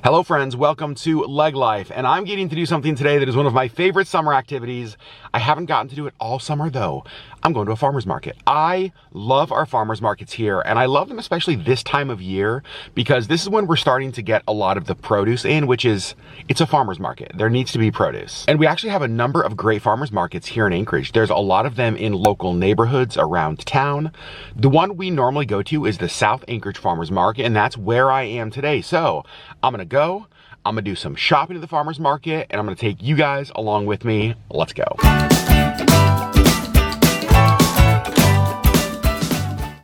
Hello friends, welcome to LeggLife, and I'm getting to do something today that is one of my favorite summer activities. I haven't gotten to do it all summer though. I'm going to a farmer's market. I love our farmer's markets here, and I love them especially this time of year because this is when we're starting to get a lot of the produce in, which is, it's a farmer's market. There needs to be produce. And we actually have a number of great farmer's markets here in Anchorage. There's a lot of them in local neighborhoods around town. The one we normally go to is the South Anchorage Farmer's Market, and that's where I am today. So I'm gonna go, I'm gonna do some shopping at the farmer's market, and I'm gonna take you guys along with me. Let's go.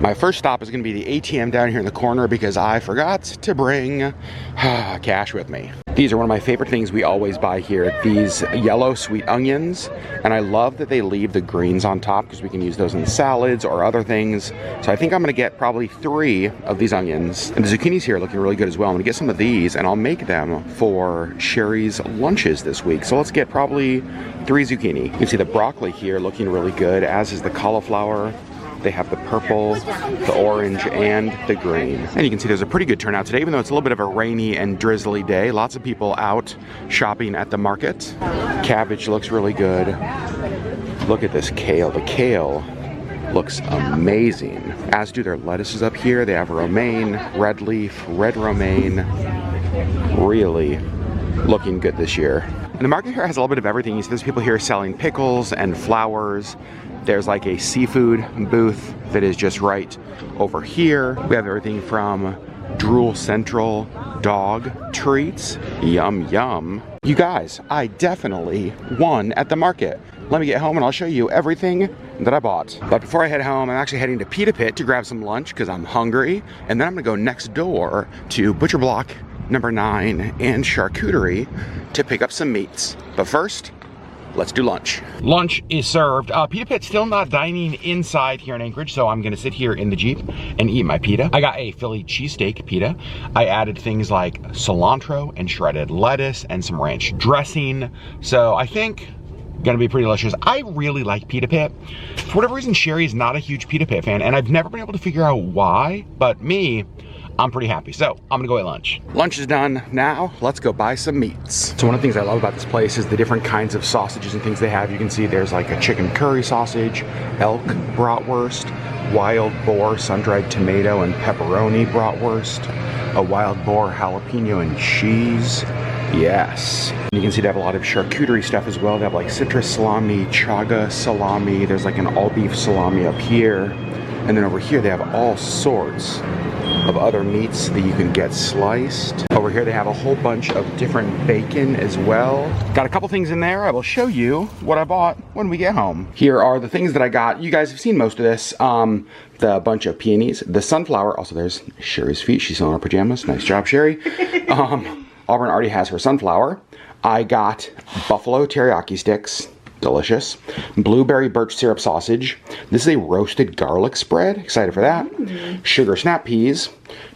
My first stop is gonna be the ATM down here in the corner because I forgot to bring cash with me. These are one of my favorite things we always buy here, these yellow sweet onions. And I love that they leave the greens on top because we can use those in salads or other things. So I think I'm gonna get probably 3 of these onions. And the zucchinis here are looking really good as well. I'm gonna get some of these and I'll make them for Sherri's lunches this week. So let's get probably 3 zucchini. You can see the broccoli here looking really good, as is the cauliflower. They have the purple, the orange, and the green. And you can see there's a pretty good turnout today, even though it's a little bit of a rainy and drizzly day. Lots of people out shopping at the market. Cabbage looks really good. Look at this kale. The kale looks amazing. As do their lettuces up here. They have romaine, red leaf, red romaine. Really looking good this year. And the market here has a little bit of everything. You see there's people here selling pickles and flowers. There's like a seafood booth that is just right over here. We have everything from Drool Central dog treats. Yum, yum. You guys, I definitely won at the market. Let me get home and I'll show you everything that I bought. But before I head home, I'm actually heading to Pita Pit to grab some lunch because I'm hungry. And then I'm gonna go next door to Butcher Block number 9 and Charcuterie to pick up some meats. But first, let's do lunch. Lunch is served. Pita Pit's still not dining inside here in Anchorage, so I'm gonna sit here in the Jeep and eat my pita. I got a Philly cheesesteak pita. I added things like cilantro and shredded lettuce and some ranch dressing. So I think gonna be pretty delicious. I really like Pita Pit. For whatever reason, Sherri's not a huge Pita Pit fan, and I've never been able to figure out why, but me, I'm pretty happy. So I'm gonna go eat lunch. Lunch is done. Now let's go buy some meats. So one of the things I love about this place is the different kinds of sausages and things they have. You can see there's like a chicken curry sausage, elk bratwurst, wild boar sun-dried tomato and pepperoni bratwurst, a wild boar jalapeno and cheese. Yes. You can see they have a lot of charcuterie stuff as well. They have like citrus salami, chaga salami. There's like an all beef salami up here. And then over here they have all sorts of other meats that you can get sliced. Over here they have a whole bunch of different bacon as well. Got a couple things in there. I will show you what I bought when we get home. Here are the things that I got. You guys have seen most of this. The bunch of peonies, the sunflower. Also there's Sherri's feet. She's still in her pajamas. Nice job, Sherri. Auburn already has her sunflower. I got buffalo teriyaki sticks. Delicious. Blueberry birch syrup sausage. This is a roasted garlic spread. Excited for that. Sugar snap peas.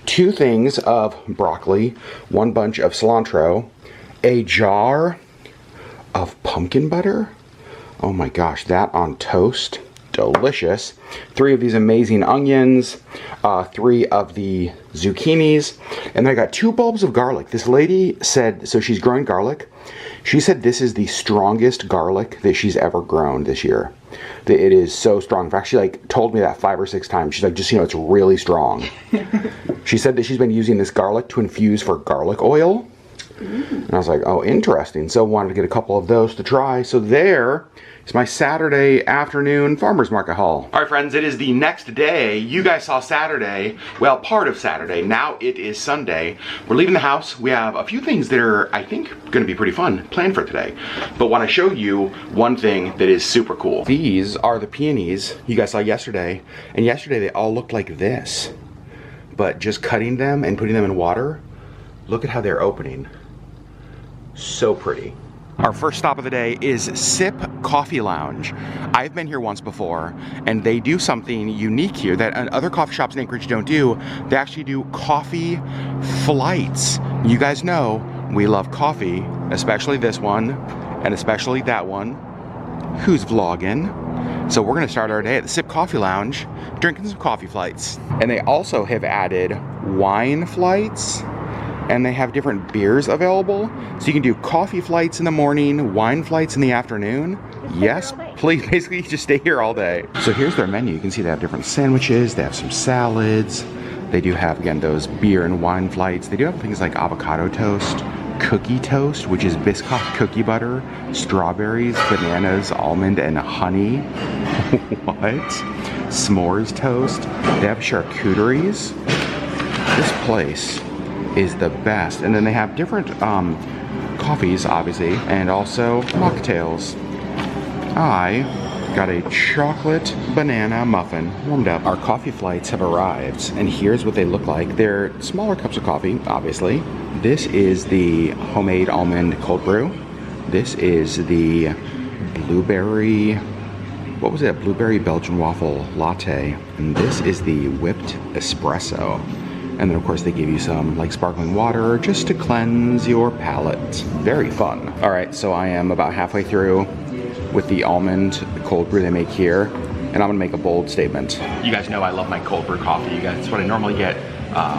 2 things of broccoli. 1 bunch of cilantro. A jar of pumpkin butter. Oh my gosh, that on toast. Delicious. 3 of these amazing onions. 3 of the zucchinis. And then I got 2 bulbs of garlic. This lady said, so she's growing garlic. She said this is the strongest garlic that she's ever grown this year. That it is so strong. In fact, she like told me that 5 or 6 times. She's like, just, you know, it's really strong. She said that she's been using this garlic to infuse for garlic oil. And I was like, oh, interesting. So wanted to get a couple of those to try. So there is my Saturday afternoon farmer's market haul. All right, friends, it is the next day. You guys saw Saturday, well, part of Saturday. Now it is Sunday. We're leaving the house. We have a few things that are, I think, gonna be pretty fun planned for today. But want to show you one thing that is super cool. These are the peonies you guys saw yesterday. And yesterday they all looked like this. But just cutting them and putting them in water, look at how they're opening. So pretty. Our first stop of the day is Sip Coffee Lounge. I've been here once before, and they do something unique here that other coffee shops in Anchorage don't do. They actually do coffee flights. You guys know we love coffee, especially this one, and especially that one. Who's vlogging? So we're gonna start our day at the Sip Coffee Lounge, drinking some coffee flights. And they also have added wine flights and they have different beers available. So you can do coffee flights in the morning, wine flights in the afternoon. Yes, please, basically just stay here all day. So here's their menu. You can see they have different sandwiches, they have some salads. They do have, again, those beer and wine flights. They do have things like avocado toast, cookie toast, which is Biscoff cookie butter, strawberries, bananas, almond, and honey. What? S'mores toast. They have charcuteries. This place is the best. And then they have different coffees, obviously, and also mocktails. I got a chocolate banana muffin warmed up. Our coffee flights have arrived, and here's what they look like. They're smaller cups of coffee, obviously. This is the homemade almond cold brew. This is the blueberry, what was it? Blueberry Belgian waffle latte. And this is the whipped espresso. And then of course they give you some like sparkling water just to cleanse your palate. Very fun. All right, so I am about halfway through with the almond cold brew they make here, and I'm gonna make a bold statement. You guys know I love my cold brew coffee. You guys, it's what I normally get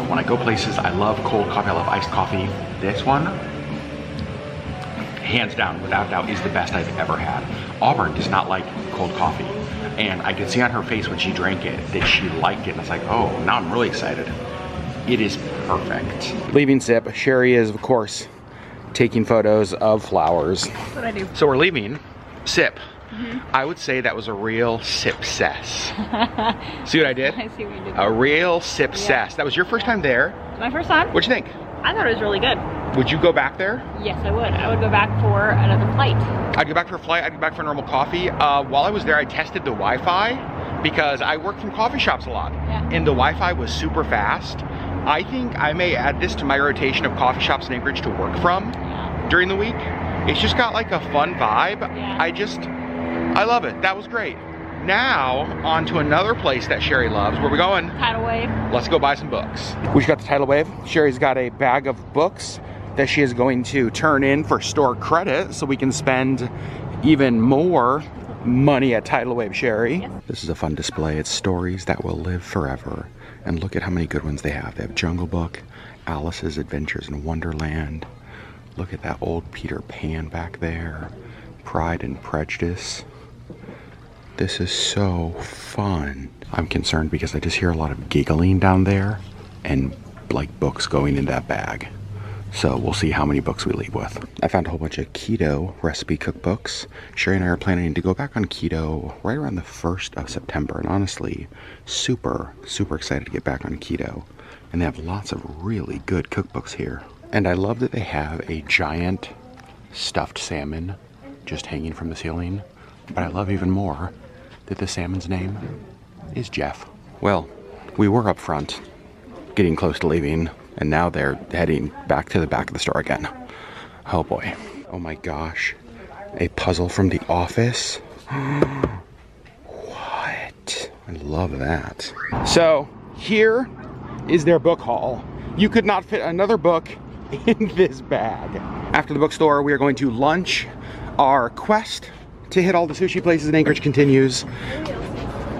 when I go places. I love cold coffee, I love iced coffee. This one, hands down, without doubt, is the best I've ever had. Auburn does not like cold coffee, and I could see on her face when she drank it that she liked it, and it's like, oh, now I'm really excited. It is perfect. Leaving sip, Sherri is, of course, taking photos of flowers. That's what I do. So we're leaving. Sip. I would say that was a real sip-cess. See what I did? I see what you did. A real sip-cess. That was your first time there? My first time. What'd you think? I thought it was really good. Would you go back there? Yes, I would. I would go back for another flight. I'd go back for a flight. I'd go back for a normal coffee. While I was there, I tested the Wi-Fi because I work from coffee shops a lot. Yeah. And the Wi-Fi was super fast. I think I may add this to my rotation of coffee shops in Anchorage to work from during the week. It's just got like a fun vibe. Yeah. I love it. That was great. Now, on to another place that Sherri loves. Where are we going? Tidal Wave. Let's go buy some books. We just got the Tidal Wave. Sherri's got a bag of books that she is going to turn in for store credit so we can spend even more money at Tidal Wave, Sherri. Yes. This is a fun display. It's stories that will live forever. And look at how many good ones they have. They have Jungle Book, Alice's Adventures in Wonderland. Look at that old Peter Pan back there. Pride and Prejudice. This is so fun. I'm concerned because I just hear a lot of giggling down there and like books going in that bag. So we'll see how many books we leave with. I found a whole bunch of keto recipe cookbooks. Sherri and I are planning to go back on keto right around the 1st of September. And honestly, super excited to get back on keto. And they have lots of really good cookbooks here. And I love that they have a giant stuffed salmon just hanging from the ceiling. But I love even more that the salmon's name is Jeff. Well, we were up front, getting close to leaving, and now they're heading back to the back of the store again. Oh boy. Oh my gosh. A puzzle from The Office. What? I love that. So, here is their book haul. You could not fit another book in this bag. After the bookstore, we are going to lunch. Our quest to hit all the sushi places in Anchorage continues.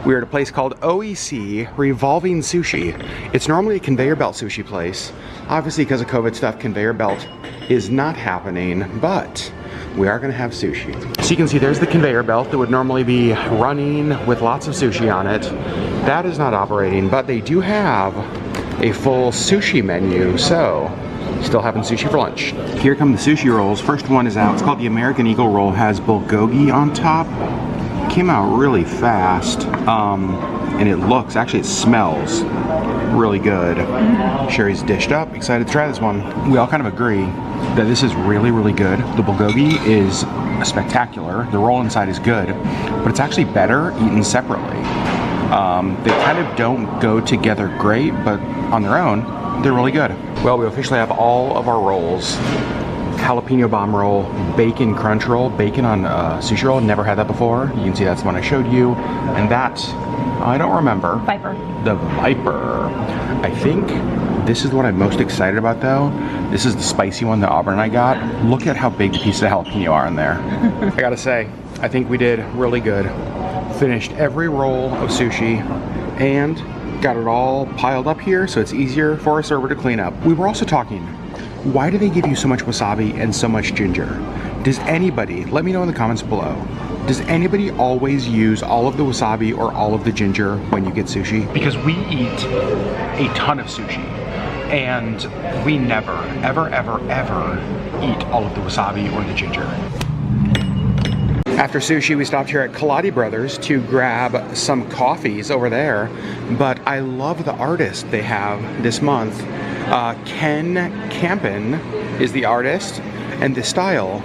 We're at a place called OEC Revolving Sushi. It's normally a conveyor belt sushi place. Obviously, because of COVID stuff, conveyor belt is not happening, but we are gonna have sushi. So you can see there's the conveyor belt that would normally be running with lots of sushi on it. That is not operating, but they do have a full sushi menu, so still having sushi for lunch. Here come the sushi rolls. First one is out. It's called the American Eagle Roll. Has bulgogi on top. Came out really fast, and it smells really good. Sherri's dished up, excited to try this one. We all kind of agree that this is really good. The bulgogi is spectacular. The roll inside is good, but it's actually better eaten separately. They kind of don't go together great, but on their own, they're really good. Well, we officially have all of our rolls. Jalapeno bomb roll, bacon crunch roll, bacon on sushi roll. Never had that before. You can see that's the one I showed you. And that, I don't remember. Viper. The Viper. I think this is what I'm most excited about though. This is the spicy one that Auburn and I got. Look at how big the pieces of jalapeno are in there. I gotta say, I think we did really good. Finished every roll of sushi and got it all piled up here so it's easier for a server to clean up. We were also talking Why do they give you so much wasabi and so much ginger? Does anybody, let me know in the comments below, does anybody always use all of the wasabi or all of the ginger when you get sushi? Because we eat a ton of sushi and we never, ever, ever, ever eat all of the wasabi or the ginger. After sushi, we stopped here at Kaladi Brothers to grab some coffees over there, but I love the artist they have this month. Ken Campen is the artist, and the style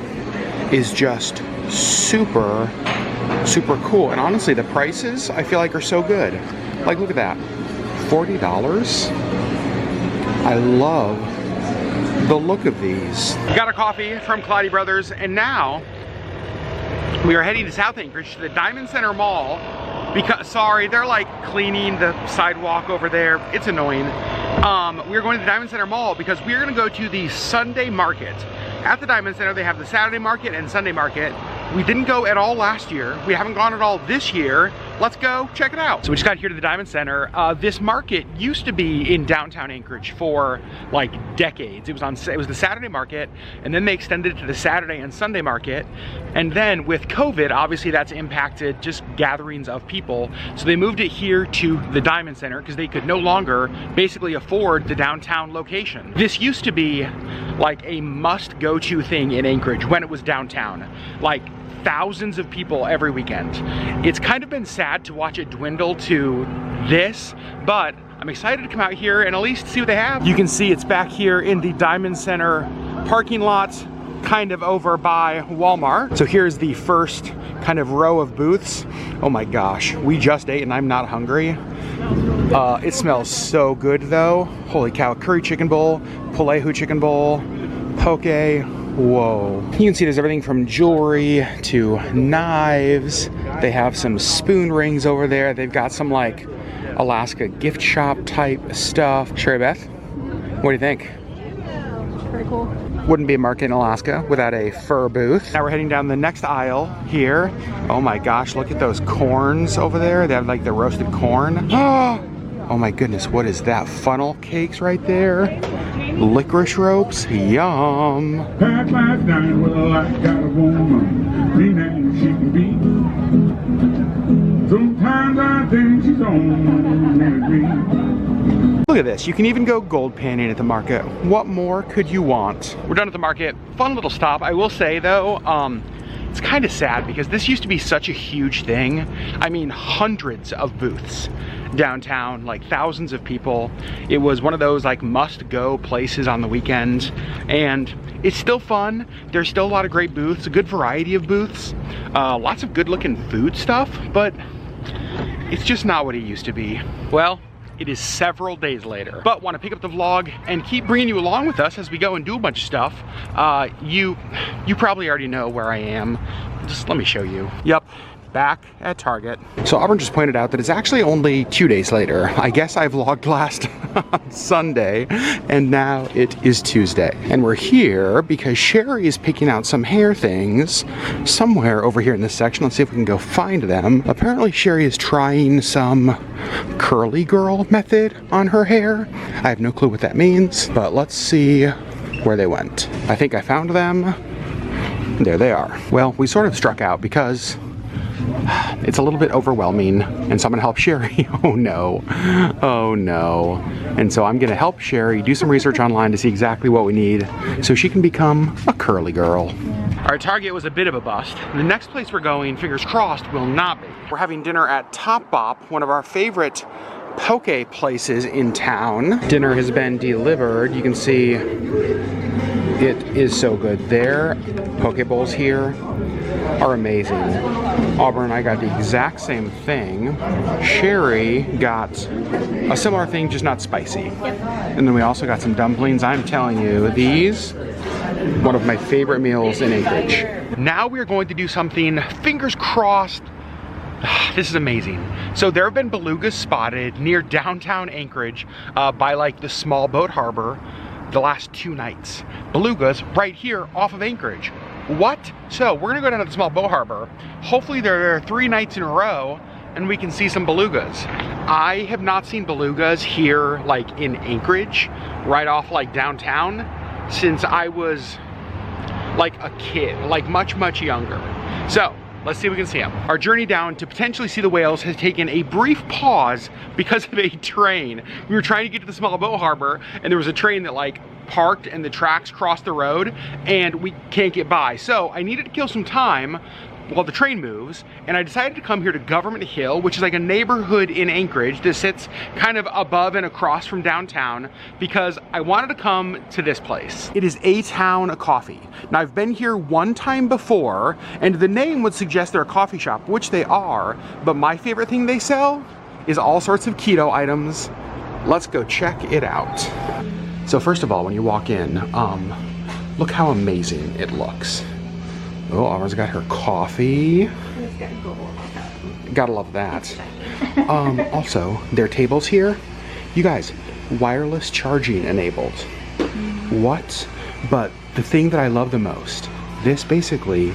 is just super, super cool. And honestly, the prices I feel like are so good. Like, look at that, $40. I love the look of these. We got a coffee from Kaladi Brothers, and now we are heading to South Anchorage to the Diamond Center Mall because, sorry, they're like cleaning the sidewalk over there. It's annoying. We're going to the Diamond Center Mall because we're gonna go to the Sunday market. At the Diamond Center, they have the Saturday market and Sunday market. We didn't go at all last year. We haven't gone at all this year. Let's go check it out. So we just got here to the Diamond Center. This market used to be in downtown Anchorage for like decades. It was the Saturday market, and then they extended it to the Saturday and Sunday market. And then with COVID, obviously that's impacted just gatherings of people. So they moved it here to the Diamond Center because they could no longer basically afford the downtown location. This used to be like a must-go-to thing in Anchorage when it was downtown. Like, thousands of people every weekend. It's kind of been sad to watch it dwindle to this, but I'm excited to come out here and at least see what they have. You can see it's back here in the Diamond Center parking lot, kind of over by Walmart. So here's the first kind of row of booths. Oh my gosh, we just ate and I'm not hungry. It smells so good though. Holy cow, curry chicken bowl, Pulehu chicken bowl, poke. Whoa. You can see there's everything from jewelry to knives. They have some spoon rings over there. They've got some like Alaska gift shop type stuff. Sherri Beth, what do you think? It's pretty cool. Wouldn't be a market in Alaska without a fur booth. Now we're heading down the next aisle here. Oh my gosh, look at those corns over there. They have like the roasted corn. Oh my goodness, what is that? Funnel cakes right there. Licorice ropes, yum. Back last night, well, I got a woman, mean as she can be. Sometimes I think she's on me. Look at this, you can even go gold panning at the market. What more could you want? We're done at the market. Fun little stop. I will say though, it's kind of sad because this used to be such a huge thing. I mean, hundreds of booths downtown, like thousands of people. It was one of those like must-go places on the weekend, and it's still fun. There's still a lot of great booths, a good variety of booths, lots of good-looking food stuff, but it's just not what it used to be. Well, it is several days later, but want to pick up the vlog and keep bringing you along with us as we go and do a bunch of stuff. You probably already know where I am. Just let me show you. Yep, back at Target. So Auburn just pointed out that it's actually only 2 days later. I guess I vlogged last on Sunday, and now it is Tuesday. And we're here because Sherri is picking out some hair things somewhere over here in this section. Let's see if we can go find them. Apparently Sherri is trying some curly girl method on her hair. I have no clue what that means, but let's see where they went. I think I found them. There they are. Well, we sort of struck out because it's a little bit overwhelming, and so I'm gonna help Sherri. Oh no, oh no. And so I'm gonna help Sherri do some research online to see exactly what we need so she can become a curly girl. Our Target was a bit of a bust. The next place we're going, fingers crossed, will not be. We're having dinner at Top Bop, one of our favorite poke places in town. Dinner has been delivered. You can see it is so good. Their poke bowls here are amazing. Auburn and I got the exact same thing. Sherri got a similar thing, just not spicy. And then we also got some dumplings. I'm telling you, these, one of my favorite meals in Anchorage. Now we're going to do something, fingers crossed. This is amazing. So there have been belugas spotted near downtown Anchorage by like the small boat harbor the last 2 nights. Belugas right here off of Anchorage. What? So we're gonna go down to the small boat harbor. Hopefully there are 3 nights in a row and we can see some belugas. I have not seen belugas here like in Anchorage, right off like downtown, since I was like a kid, like much, much younger. So let's see if we can see them. Our journey down to potentially see the whales has taken a brief pause because of a train. We were trying to get to the small boat harbor and there was a train that like parked and the tracks crossed the road and we can't get by. So I needed to kill some time while the train moves, and I decided to come here to Government Hill, which is like a neighborhood in Anchorage that sits kind of above and across from downtown, because I wanted to come to this place. It is A-Town Coffee. Now I've been here one time before, and the name would suggest they're a coffee shop, which they are, but my favorite thing they sell is all sorts of keto items. Let's go check it out. So first of all, when you walk in, look how amazing it looks. Oh, Auburn's got her coffee. It's got gold. Gotta love that. Also, their tables here, you guys, wireless charging enabled. What? But the thing that I love the most, this basically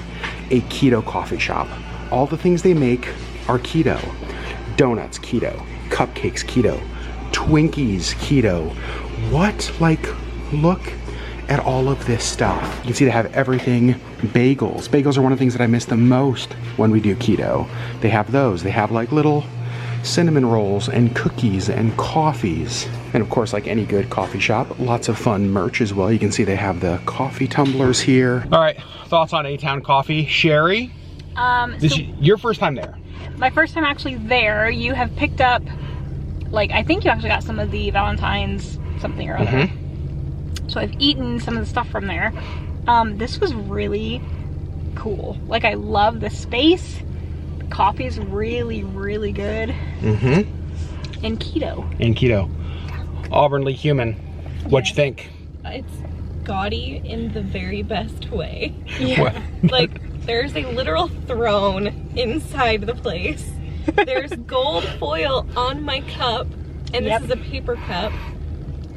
a keto coffee shop. All the things they make are keto. Donuts, keto. Cupcakes, keto. Twinkies, keto. What? Like, look at all of this stuff. You can see they have everything. Bagels. Bagels are one of the things that I miss the most when we do keto. They have those. They have like little cinnamon rolls and cookies and coffees. And of course, like any good coffee shop, lots of fun merch as well. You can see they have the coffee tumblers here. All right, thoughts on A-Town Coffee. Sherri, this is your first time there. My first time actually there. You have picked up, like, I think you actually got some of the Valentine's something or other. So I've eaten some of the stuff from there. This was really cool. Like, I love the space. The coffee's really, really good. And keto. And keto. Auburn Lee Human, what'd you think? It's gaudy in the very best way. Yeah. Like, there's a literal throne inside the place. There's gold foil on my cup, and this is a paper cup.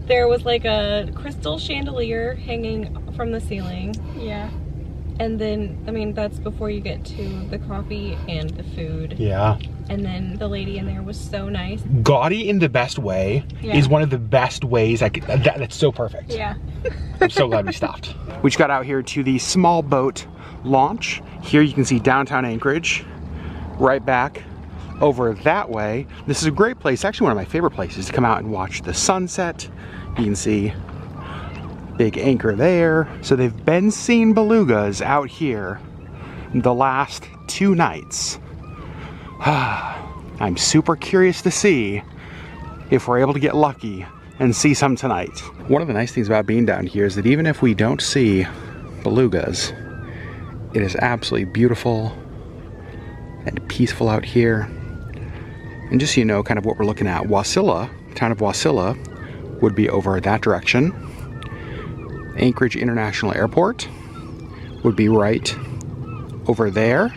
There was like a crystal chandelier hanging from the ceiling. Yeah. And then, I mean, that's before you get to the coffee and the food. Yeah. And then the lady in there was so nice. Gaudy in the best way is one of the best ways I could, that's so perfect. Yeah. I'm so glad we stopped. We just got out here to the small boat launch. Here you can see downtown Anchorage. Right back over that way. This is a great place, actually one of my favorite places to come out and watch the sunset. You can see big anchor there. So they've been seeing belugas out here the last 2 nights. I'm super curious to see if we're able to get lucky and see some tonight. One of the nice things about being down here is that even if we don't see belugas, it is absolutely beautiful and peaceful out here. And just so you know kind of what we're looking at, Wasilla, town of Wasilla, would be over that direction. Anchorage International Airport would be right over there.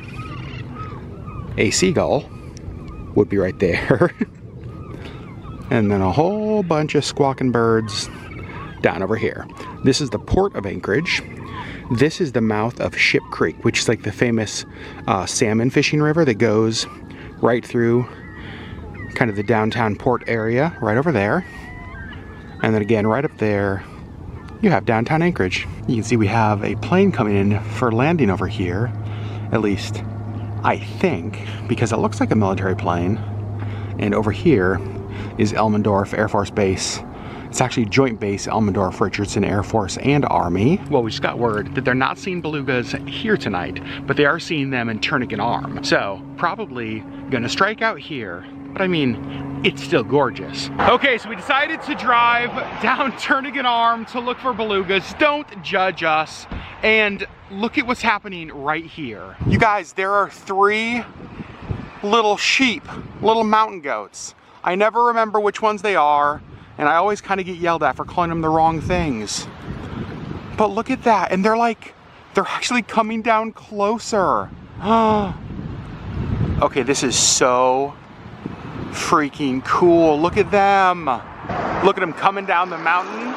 A seagull would be right there. And then a whole bunch of squawking birds down over here. This is the port of Anchorage. This is the mouth of Ship Creek, which is like the famous salmon fishing river that goes right through kind of the downtown port area, right over there. And then again, right up there, you have downtown Anchorage. You can see we have a plane coming in for landing over here, at least I think, because it looks like a military plane. And over here is Elmendorf Air Force Base. It's actually Joint Base Elmendorf Richardson Air Force and Army. Well, we just got word that they're not seeing belugas here tonight, but they are seeing them in Turnagain Arm. So probably gonna strike out here, but I mean, it's still gorgeous. Okay, so we decided to drive down Turnagain Arm to look for belugas. Don't judge us. And look at what's happening right here. You guys, there are 3 little sheep, little mountain goats. I never remember which ones they are, and I always kind of get yelled at for calling them the wrong things. But look at that, and they're actually coming down closer. Okay, this is so freaking cool. Look at them. Look at them coming down the mountain.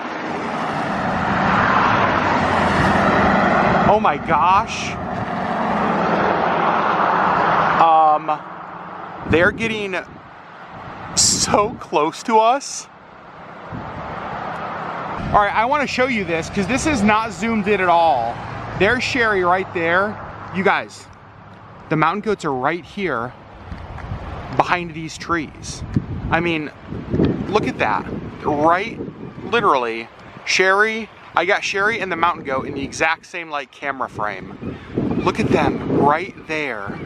Oh my gosh. They're getting so close to us. All right, I want to show you this because this is not zoomed in at all. There's Sherri right there. You guys, the mountain goats are right here behind these trees. I mean, look at that. Right, literally, Sherri, I got Sherri and the mountain goat in the exact same like camera frame. Look at them right there.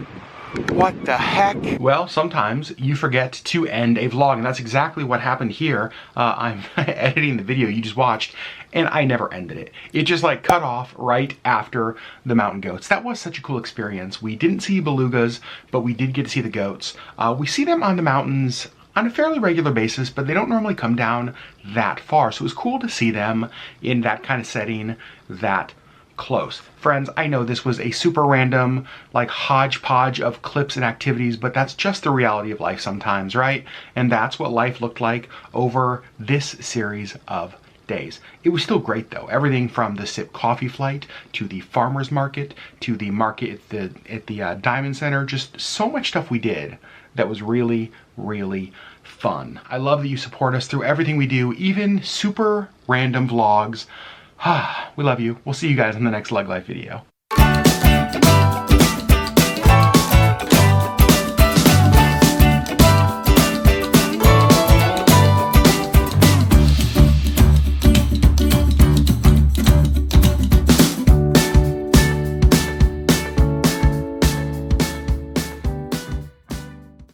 What the heck? Well, sometimes you forget to end a vlog, and that's exactly what happened here. I'm editing the video you just watched, and I never ended it. It just like cut off right after the mountain goats. That was such a cool experience. We didn't see belugas, but we did get to see the goats. We see them on the mountains on a fairly regular basis, but they don't normally come down that far. So it was cool to see them in that kind of setting that close. Friends, I know this was a super random, like hodgepodge of clips and activities, but that's just the reality of life sometimes, right? And that's what life looked like over this series of days. It was still great though. Everything from the sip coffee flight to the farmer's market to the market at the Diamond Center, just so much stuff we did that was really, really fun. I love that you support us through everything we do, even super random vlogs. We love you. We'll see you guys in the next LeggLife video.